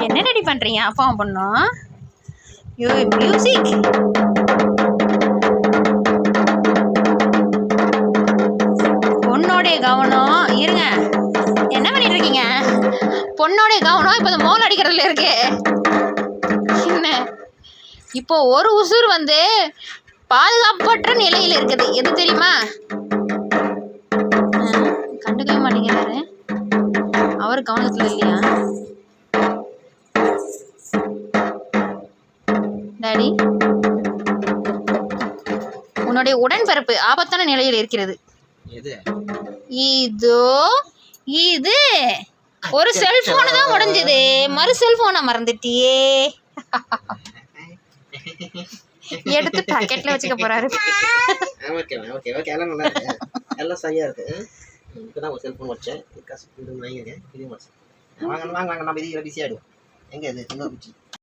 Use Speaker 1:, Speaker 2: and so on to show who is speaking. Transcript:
Speaker 1: என்ன ரெடி பண்ணுறீங்க அப்பாவும் பொண்ணும்? யோ மியூசிக். பொண்ணோடைய கவனம் இருங்க. என்ன பண்ணிட்டு இருக்கீங்க? பொண்ணோடைய கவனம் இப்போ இந்த மோல் அடிக்கிறதுல இருக்கு. என்ன இப்போ ஒரு உசுர் வந்து பாதுகாப்பற்ற நிலையில் இருக்குது. எது தெரியுமா? கண்டுக்கவே மாட்டேங்கிறாரு. அவர் கவனத்துல இல்லையா? டாடி, உன்னுடைய உடன்பிறப்பு ஆபத்தான நிலையில் இருக்கிறது. இதோ இது ஒரு செல்போன் தான் உடைஞ்சது, மறு செல்போனை மறந்துட்டியே. எடுத்து பாக்கெட்ல வச்சுக்க போறாரு.
Speaker 2: எல்லாம் சரியா இருக்கு. இப்பதான் ஒரு செல்போன் வச்சேன். வாங்க வாங்க வாங்க, நம்ம பிஸி ஆயிடுவோம். எங்க இது இன்னொரு பிச்சு